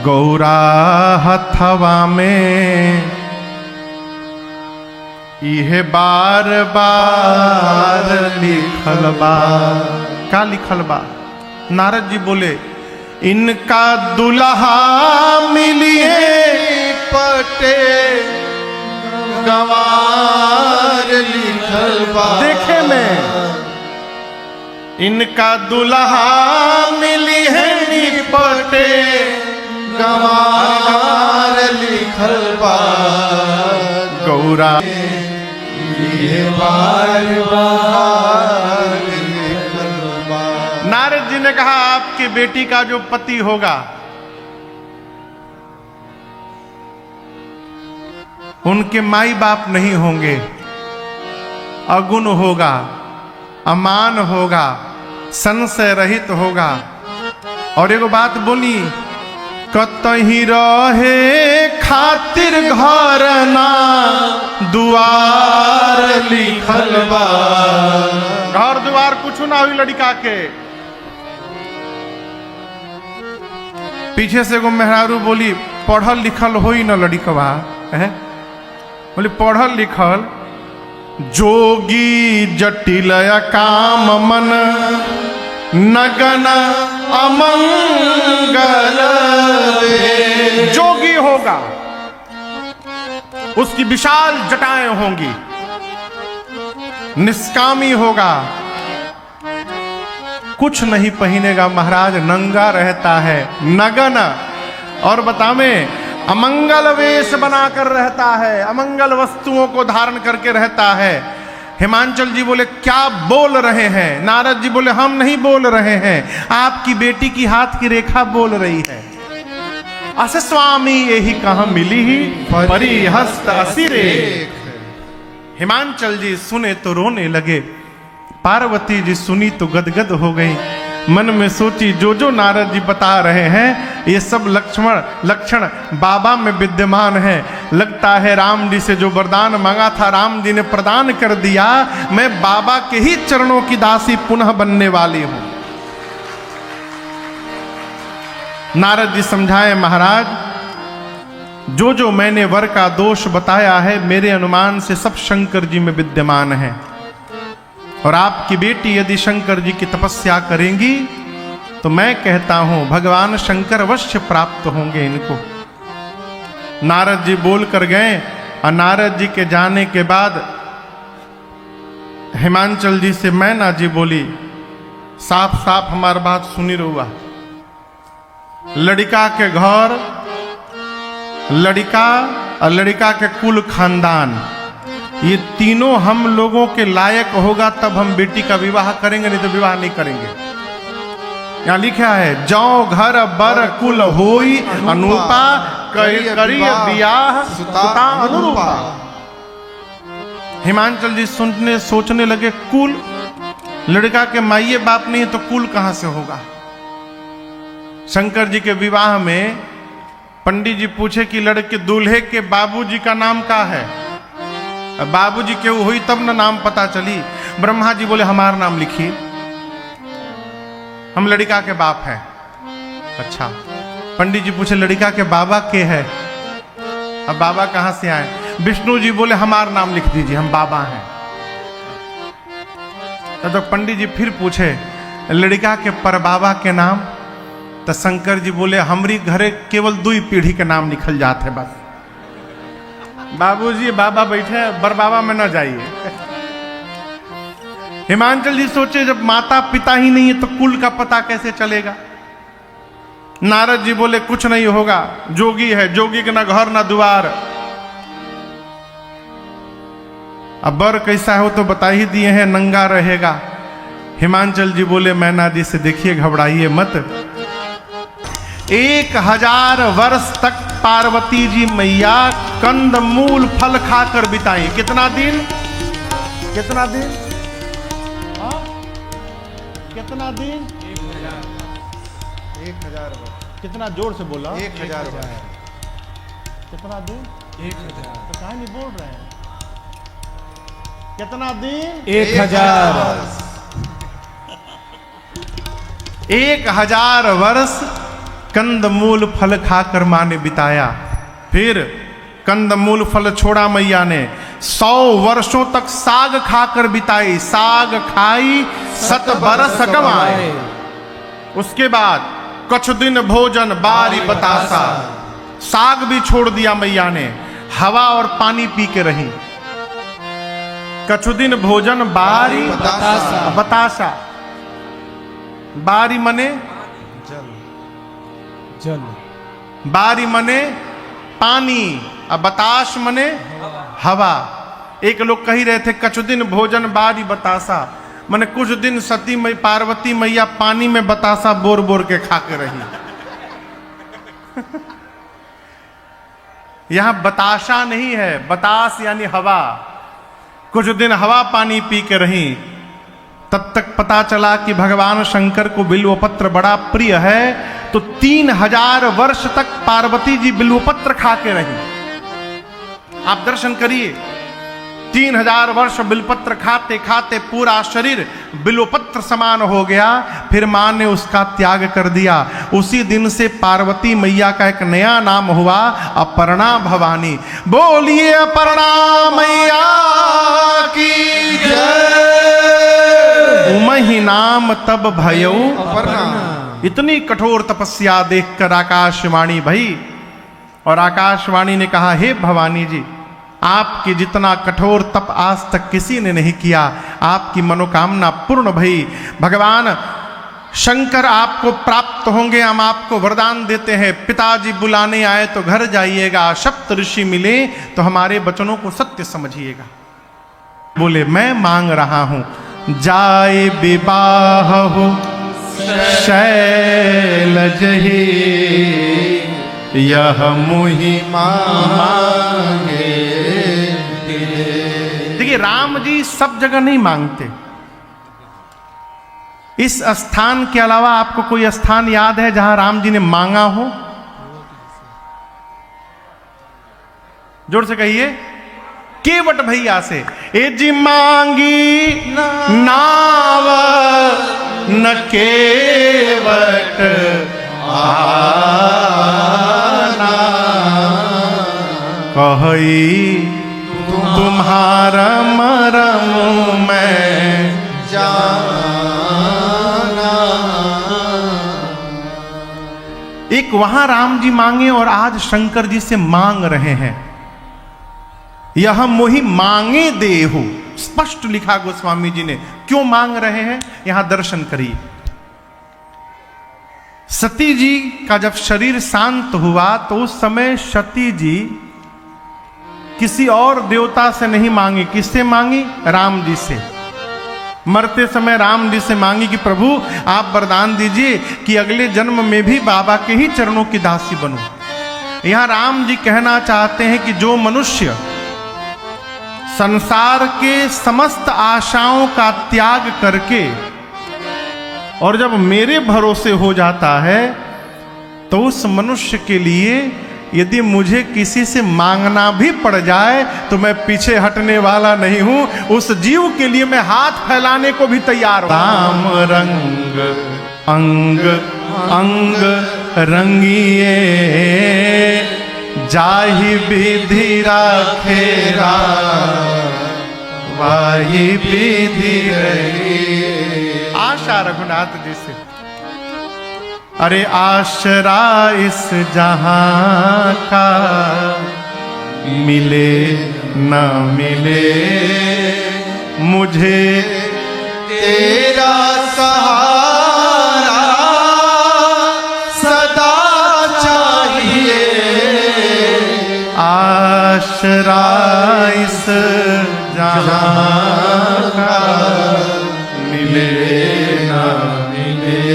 गौरा हथवा में इहे बार बार लिखल बा। का लिखल बा? नारद जी बोले इनका दुल्हा मिलिए पटे गवार लिखल बा। देखे में इनका दुल्हा मिली है निपटे गवार लिखल बा। गौरा ये बार बार लिखल बा। नारद जी ने कहा आपकी बेटी का जो पति होगा उनके माई बाप नहीं होंगे, अगुण होगा, अमान होगा, संशय रहित होगा। और एगो बात बोली, कतही रहे खातिर घर ना दुआर लिखल बा। घर दुआर कुछ ना हुई लड़का के। पीछे से एगो मेहरारू बोली पढ़ल लिखल होई न लड़कवा है? बोली पढ़ल लिखल जोगी जटिल काम मन नगन अमंगल। जोगी होगा, उसकी विशाल जटाएं होंगी, निष्कामी होगा, कुछ नहीं पहनेगा महाराज, नंगा रहता है, नगन। और बतावे अमंगल वेश बनाकर रहता है, अमंगल वस्तुओं को धारण करके रहता है। हिमांचल जी बोले क्या बोल रहे हैं? नारद जी बोले हम नहीं बोल रहे हैं, आपकी बेटी की हाथ की रेखा बोल रही है। अस स्वामी यही कहाँ मिली ही परिहस्त असिरे। हिमांचल जी सुने तो रोने लगे, पार्वती जी सुनी तो गदगद हो गई। मन में सोची जो नारद जी बता रहे हैं ये सब लक्षण बाबा में विद्यमान है। लगता है राम जी से जो वरदान मांगा था राम जी ने प्रदान कर दिया। मैं बाबा के ही चरणों की दासी पुनः बनने वाली हूं। नारद जी समझाए महाराज, जो मैंने वर का दोष बताया है मेरे अनुमान से सब शंकर जी में विद्यमान है। और आपकी बेटी यदि शंकर जी की तपस्या करेंगी तो मैं कहता हूं भगवान शंकर अवश्य प्राप्त होंगे इनको। नारद जी बोल कर गए और नारद जी के जाने के बाद हिमांचल जी से मैना जी बोली साफ साफ हमारी बात सुनी रहुआ। लड़का के घर, लड़का और लड़का के कुल खानदान, ये तीनों हम लोगों के लायक होगा तब हम बेटी का विवाह करेंगे, नहीं तो विवाह नहीं करेंगे। यहाँ लिखा है जौ घर बर कुल होई अनुपा करी बियाह सुता अनुरूपा। हिमांचल जी सुनने सोचने लगे कुल, लड़का के माइये बाप नहीं तो कुल कहां से होगा? शंकर जी के विवाह में पंडित जी पूछे कि लड़के दूल्हे के बाबूजी का नाम क्या है? बाबूजी क्यों हुई तब ना नाम पता चली। ब्रह्मा जी बोले हमारा नाम लिखिए, हम लड़का के बाप हैं। अच्छा, पंडित जी पूछे लड़का के बाबा के है? अब बाबा कहां से आए? विष्णु जी बोले हमारा नाम लिख दीजिए, हम बाबा हैं। तो पंडित जी फिर पूछे लड़का के परबाबा के नाम? तो शंकर जी बोले हमारी घरे केवल 2 पीढ़ी के नाम लिखल जाते हैं बस। बाबूजी बाबा बैठे, बर बाबा में न जाइए। हिमांचल जी सोचे जब माता पिता ही नहीं है तो कुल का पता कैसे चलेगा? नारद जी बोले कुछ नहीं होगा, जोगी है, जोगी के ना घर ना द्वार। अब बर कैसा हो तो बता ही दिए हैं, नंगा रहेगा। हिमांचल जी बोले मैना जी से देखिए घबराइए मत, 1000 वर्ष तक पार्वती जी मैया कंद मूल फल खाकर बिताई। कितना दिन? कितना दिन? कितना दिन? 1000 वर्ष। कितना जोर से बोला? 1000 वर्ष। कितना दिन? 1000। तो कहां नहीं बोल रहे हैं? कितना दिन? 1000। 1000 वर्ष कंदमूल फल खाकर माँ ने बिताया। फिर कंदमूल फल छोड़ा मैया ने, 100 वर्षों तक साग खाकर बिताई। साग खाई 7 बरस कमाए। उसके बाद कुछ दिन भोजन बारी बतासा, साग भी छोड़ दिया मैया ने, हवा और पानी पी के रही। कछु दिन भोजन बारी बतासा, बारी मने जल, बारी मने पानी, अब बताश मने हवा। एक लोग कही रहे थे कछु दिन भोजन बारी बतासा, मने कुछ दिन सती मई पार्वती मैया पानी में बतासा बोर बोर के खा के रही। यहां बताशा नहीं है, बतास यानी हवा। कुछ दिन हवा पानी पी के रही। तब तक पता चला कि भगवान शंकर को बिल्वपत्र बड़ा प्रिय है, तो 3000 वर्ष तक पार्वती जी बिल्वपत्र खा के रही। आप दर्शन करिए, 3000 वर्ष बिल्वपत्र खाते खाते पूरा शरीर बिल्वपत्र समान हो गया। फिर मां ने उसका त्याग कर दिया। उसी दिन से पार्वती मैया का एक नया नाम हुआ, अपर्णा भवानी। बोलिए अपर्णा मैया की जय। उमहि नाम तब भयऊ अपर्णा। इतनी कठोर तपस्या देखकर आकाशवाणी भई, और आकाशवाणी ने कहा, हे भवानी जी, आपकी जितना कठोर तप आज तक किसी ने नहीं किया। आपकी मनोकामना पूर्ण भई। भगवान शंकर आपको प्राप्त होंगे, हम आपको वरदान देते हैं। पिताजी बुलाने आए तो घर जाइएगा, सप्त ऋषि मिले तो हमारे वचनों को सत्य समझिएगा। बोले, मैं मांग रहा हूं, जाए विवाह हो शैलज ही, यह मुहि मांगे। देखिए, राम जी सब जगह नहीं मांगते। इस स्थान के अलावा आपको कोई स्थान याद है जहां राम जी ने मांगा हो? जोर से कहिए। केवट भैया से, ए जी मांगी नाव न केवट आना, कही तुम्हारा मरम मैं जाना। एक वहां राम जी मांगे और आज शंकर जी से मांग रहे हैं। यह मोहि मांगे देहु, स्पष्ट लिखा गोस्वामी जी ने। क्यों मांग रहे हैं, यहां दर्शन करिए। सती जी का जब शरीर शांत हुआ तो उस समय सती जी किसी और देवता से नहीं मांगी। किससे मांगी? राम जी से। मरते समय राम जी से मांगी कि प्रभु आप वरदान दीजिए कि अगले जन्म में भी बाबा के ही चरणों की दासी बनूं। यहां राम जी कहना चाहते हैं कि जो मनुष्य संसार के समस्त आशाओं का त्याग करके और जब मेरे भरोसे हो जाता है, तो उस मनुष्य के लिए यदि मुझे किसी से मांगना भी पड़ जाए तो मैं पीछे हटने वाला नहीं हूं। उस जीव के लिए मैं हाथ फैलाने को भी तैयार हूं। राम रंग अंग अंग रंगिए, जाहि विधि राखेरा वाही विधि रही। आशा रघुनाथ जी से, अरे आशरा इस जहां का मिले न मिले, मुझे तेरा सहारा सदा चाहिए। आशरा इस जहां का मिले न मिले।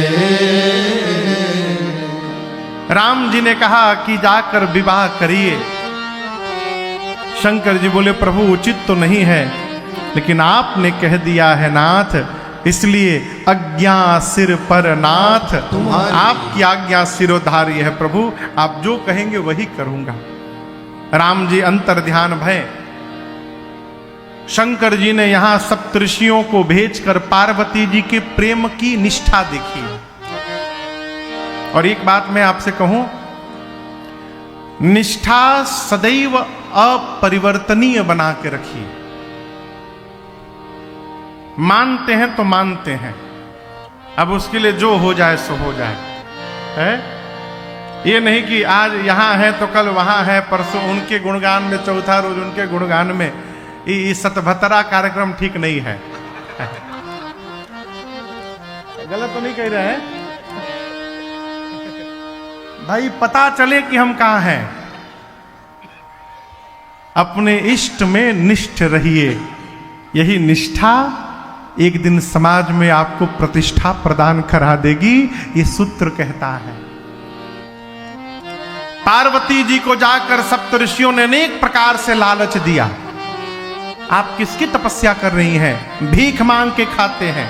राम जी ने कहा कि जाकर विवाह करिए। शंकर जी बोले प्रभु उचित तो नहीं है, लेकिन आपने कह दिया है नाथ, इसलिए आज्ञा सिर पर नाथ। आपकी आज्ञा सिरोधार्य है प्रभु, आप जो कहेंगे वही करूंगा। राम जी अंतर ध्यान भय। शंकर जी ने यहां सप्तऋषियों को भेजकर पार्वती जी के प्रेम की निष्ठा देखी और एक बात मैं आपसे कहूं, निष्ठा सदैव अपरिवर्तनीय बना के रखिए। मानते हैं तो मानते हैं, अब उसके लिए जो हो जाए सो हो जाए, है? ये नहीं कि आज यहां है तो कल वहां है, परसों उनके गुणगान में, चौथा रोज उनके गुणगान में। ये सतभतरा कार्यक्रम ठीक नहीं है। गलत तो नहीं कह रहे हैं भाई? पता चले कि हम कहां हैं। अपने इष्ट में निष्ठ रहिए, यही निष्ठा एक दिन समाज में आपको प्रतिष्ठा प्रदान करा देगी, ये सूत्र कहता है। पार्वती जी को जाकर सप्तऋषियों ने अनेक प्रकार से लालच दिया। आप किसकी तपस्या कर रही हैं? भीख मांग के खाते हैं।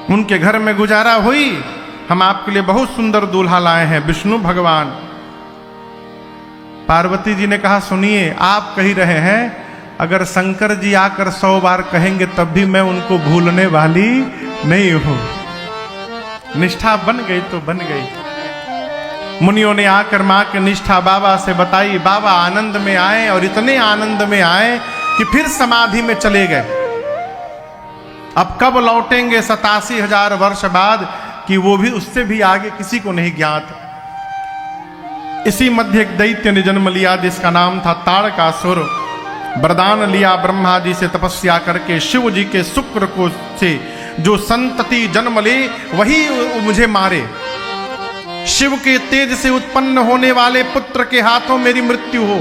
उनके घर में गुजारा हुई, हम आपके लिए बहुत सुंदर दूल्हा लाए हैं, विष्णु भगवान। पार्वती जी ने कहा, सुनिए, आप कह रहे हैं, अगर शंकर जी आकर 100 बार कहेंगे तब भी मैं उनको भूलने वाली नहीं हूं। निष्ठा बन गई तो बन गई। मुनियों ने आकर मां की निष्ठा बाबा से बताई। बाबा आनंद में आए, और इतने आनंद में आए कि फिर समाधि में चले गए। अब कब लौटेंगे 87,000 वर्ष बाद, कि वो भी उससे भी आगे किसी को नहीं ज्ञात। इसी मध्य एक दैत्य ने जन्म लिया जिसका नाम था ताड़कासुर। वरदान लिया ब्रह्मा जी से तपस्या करके, शिव जी के शुक्र को से जो संतति जन्म ले वही मुझे मारे। शिव के तेज से उत्पन्न होने वाले पुत्र के हाथों मेरी मृत्यु हो।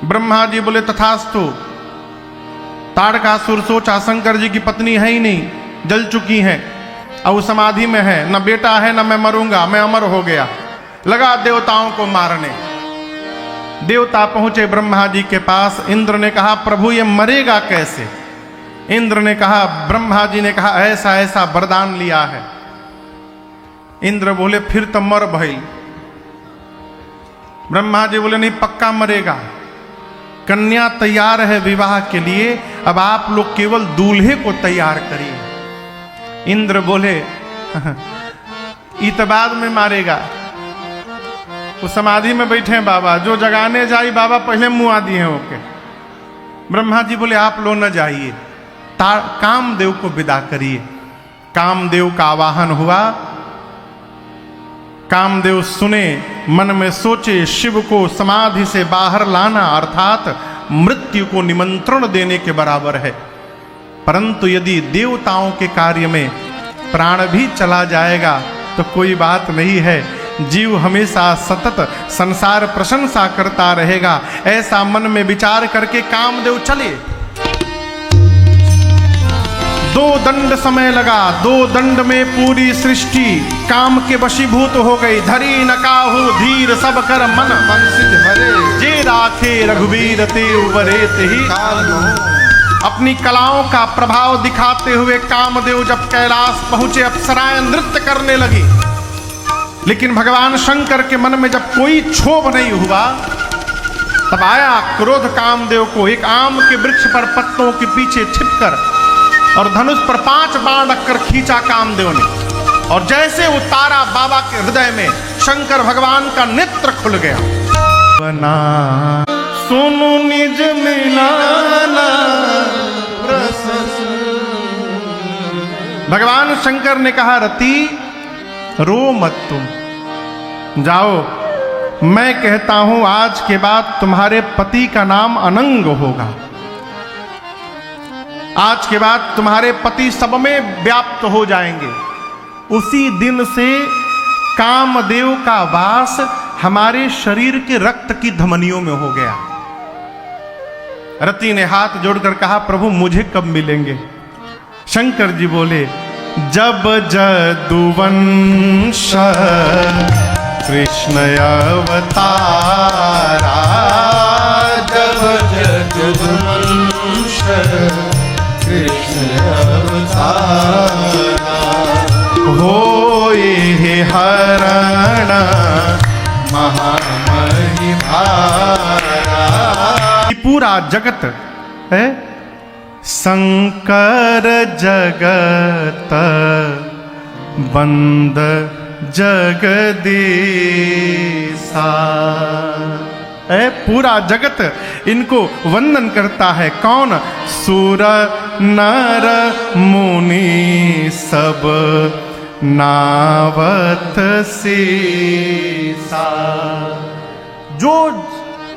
ब्रह्मा जी बोले तथास्तु। ताड़कासुर सोचा, शंकर जी की पत्नी है ही नहीं, जल चुकी हैं, और समाधि में है, न बेटा है, न मैं मरूंगा, मैं अमर हो गया। लगा देवताओं को मारने। देवता पहुंचे ब्रह्मा जी के पास। इंद्र ने कहा, प्रभु ये मरेगा कैसे? इंद्र ने कहा, ब्रह्मा जी ने कहा, ऐसा ऐसा वरदान लिया है। इंद्र बोले, फिर तो मर भइल। ब्रह्मा जी बोले, नहीं, पक्का मरेगा। कन्या तैयार है विवाह के लिए, अब आप लोग केवल दूल्हे को तैयार करिए। इंद्र बोले, इतबाद में मारेगा। वो समाधि में बैठे हैं बाबा, जो जगाने जाई बाबा पहले मुँह आदि हैं ओके। ब्रह्मा जी बोले, आप लोग न जाइए, कामदेव को विदा करिए। कामदेव का आवाहन हुआ। कामदेव सुने, मन में सोचे, शिव को समाधि से बाहर लाना अर्थात मृत्यु को निमंत्रण देने के बराबर है। परंतु यदि देवताओं के कार्य में प्राण भी चला जाएगा तो कोई बात नहीं है, जीव हमेशा सतत संसार प्रशंसा करता रहेगा। ऐसा मन में विचार करके कामदेव चले। 2 दंड समय लगा। 2 दंड में पूरी सृष्टि काम के वशीभूत हो गई। धरी न काहू धीर सब कर मन मनसिज हरे, जे राखे रघुवीर ते उबरे तेहि अपनी कलाओं का प्रभाव दिखाते हुए कामदेव जब कैलाश पहुंचे, अप्सराएं नृत्य करने लगी। लेकिन भगवान शंकर के मन में जब कोई क्षोभ नहीं हुआ, तब आया क्रोध कामदेव को। एक आम के वृक्ष पर पत्तों के पीछे छिपकर और धनुष पर 5 बाण रखकर खींचा कामदेव ने, और जैसे उतारा बाबा के हृदय में शंकर भगवान का नेत्र खुल गया। बना सुनु निज मिलाना भगवान शंकर ने कहा, रति रो मत, तुम जाओ। मैं कहता हूं आज के बाद तुम्हारे पति का नाम अनंग होगा। आज के बाद तुम्हारे पति सब में व्याप्त हो जाएंगे। उसी दिन से कामदेव का वास हमारे शरीर के रक्त की धमनियों में हो गया। रति ने हाथ जोड़कर कहा, प्रभु मुझे कब मिलेंगे? शंकर जी बोले, जब जदुवंश कृष्ण अवतारा, जब जदुवंश कृष्ण अवतारा, होए हरण महामहिमारा। पूरा जगत है शंकर जगत बंद जगदीसा। पूरा जगत इनको वंदन करता है। कौन? सुर नर मुनि सब नावत सीसा। जो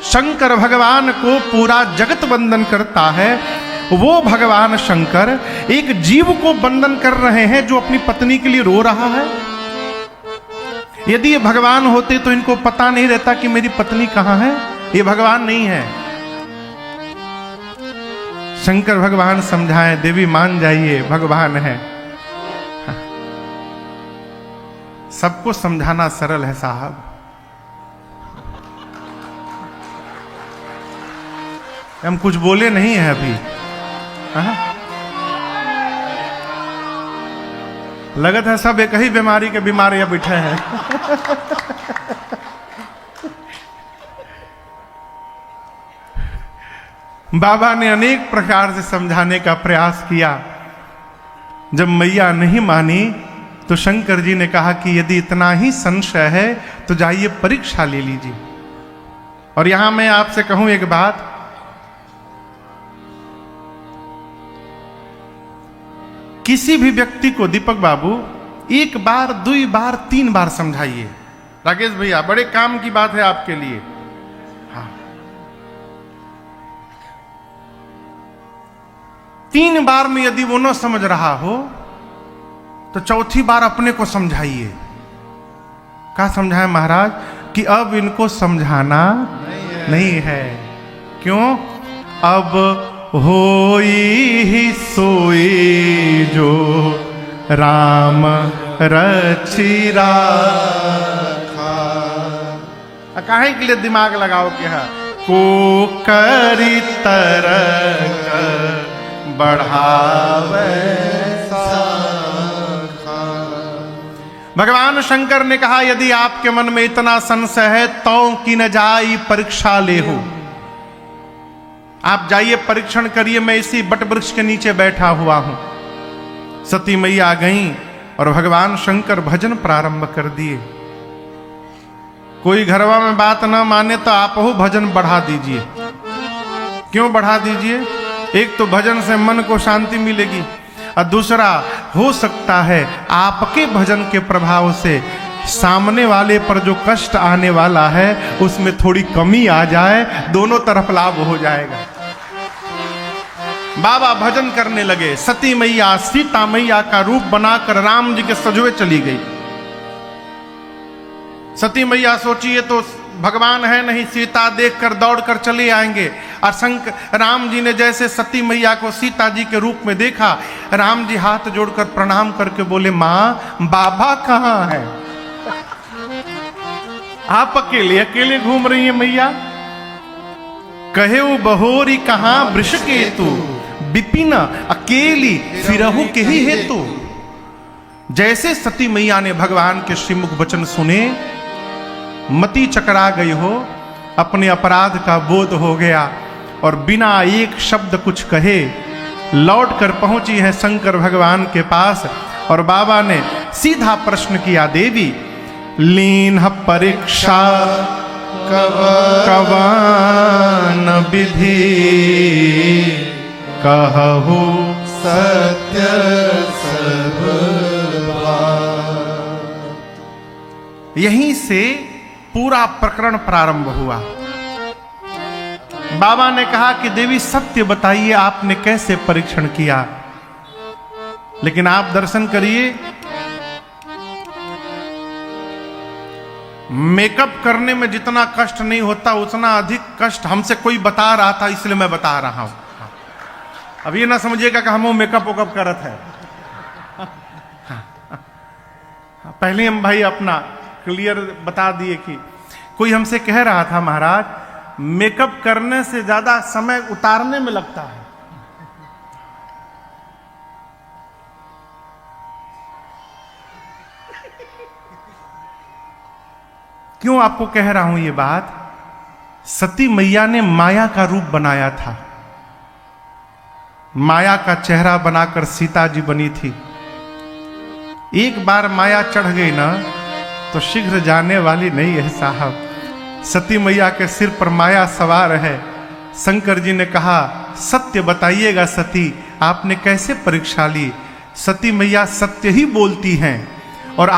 शंकर भगवान को पूरा जगत वंदन करता है, वो भगवान शंकर एक जीव को वंदन कर रहे हैं जो अपनी पत्नी के लिए रो रहा है। यदि ये भगवान होते तो इनको पता नहीं रहता कि मेरी पत्नी कहां है। ये भगवान नहीं है। शंकर भगवान समझाएं, देवी मान जाइए, भगवान है। सबको समझाना सरल है साहब। हम कुछ बोले नहीं है अभी। लगत है सब एक ही बीमारी के बीमार या बैठे हैं। बाबा ने अनेक प्रकार से समझाने का प्रयास किया। जब मैया नहीं मानी तो शंकर जी ने कहा कि यदि इतना ही संशय है तो जाइए परीक्षा ले लीजिए। और यहां मैं आपसे कहूं एक बात, किसी भी व्यक्ति को दीपक बाबू एक बार, 2 बार, 3 बार समझाइए। राकेश भैया, बड़े काम की बात है आपके लिए। हाँ, 3 बार में यदि वो न समझ रहा हो तो चौथी बार अपने को समझाइए। क्या समझाए महाराज? कि अब इनको समझाना नहीं है। क्यों? अब होई ही सोई जो राम रचि राखा। काहे के लिए दिमाग लगाओ कि है को करी तरक बढ़ावे साखा। भगवान शंकर ने कहा यदि आपके मन में इतना संशय है तो कि न जाई परीक्षा ले हो। आप जाइए, परीक्षण करिए। मैं इसी बट वृक्ष के नीचे बैठा हुआ हूं। सती मैया आ गईं और भगवान शंकर भजन प्रारंभ कर दिए। कोई घरवा में बात ना माने तो आप हो भजन बढ़ा दीजिए। क्यों बढ़ा दीजिए? एक तो भजन से मन को शांति मिलेगी, और दूसरा हो सकता है आपके भजन के प्रभाव से सामने वाले पर जो कष्ट आने वाला है उसमें थोड़ी कमी आ जाए। दोनों तरफ लाभ हो जाएगा। बाबा भजन करने लगे। सती मैया सीता मैया का रूप बनाकर राम जी के सजवे चली गई। सती मैया सोची ये तो भगवान है नहीं, सीता देखकर दौड़कर चले आएंगे। और राम जी ने जैसे सती मैया को सीता जी के रूप में देखा, राम जी हाथ जोड़कर प्रणाम करके बोले, मां बाबा कहां है? आप अकेले घूम रही है मैया। कहे वो बहोरी कहां वृषकेतु, विपिन अकेली फिरहु के ही हेतु। जैसे सती मैया ने भगवान के श्रीमुख वचन सुने, मति चकरा गई हो, अपने अपराध का बोध हो गया और बिना एक शब्द कुछ कहे लौट कर पहुंची है शंकर भगवान के पास। और बाबा ने सीधा प्रश्न किया, देवी लीन परीक्षा कवन विधि, कहु सत्य सब बात। यहीं से पूरा प्रकरण प्रारंभ हुआ। बाबा ने कहा कि देवी सत्य बताइए, आपने कैसे परीक्षण किया? लेकिन आप दर्शन करिए, मेकअप करने में जितना कष्ट नहीं होता उतना अधिक कष्ट हमसे कोई बता रहा था, इसलिए मैं बता रहा हूं। अब ये ना समझिएगा कि हम मेकअप वेकअप करत है। पहले हम भाई अपना क्लियर बता दिए कि कोई हमसे कह रहा था, महाराज मेकअप करने से ज्यादा समय उतारने में लगता है। क्यों आपको कह रहा हूं ये बात? सती मैया ने माया का रूप बनाया था। माया का चेहरा बनाकर सीता जी बनी थी। एक बार माया चढ़ गई ना तो शीघ्र जाने वाली नहीं है साहब। सती मैया के सिर पर माया सवार है। शंकर जी ने कहा, सत्य बताइएगा सती, आपने कैसे परीक्षा ली? सती मैया सत्य ही बोलती हैं और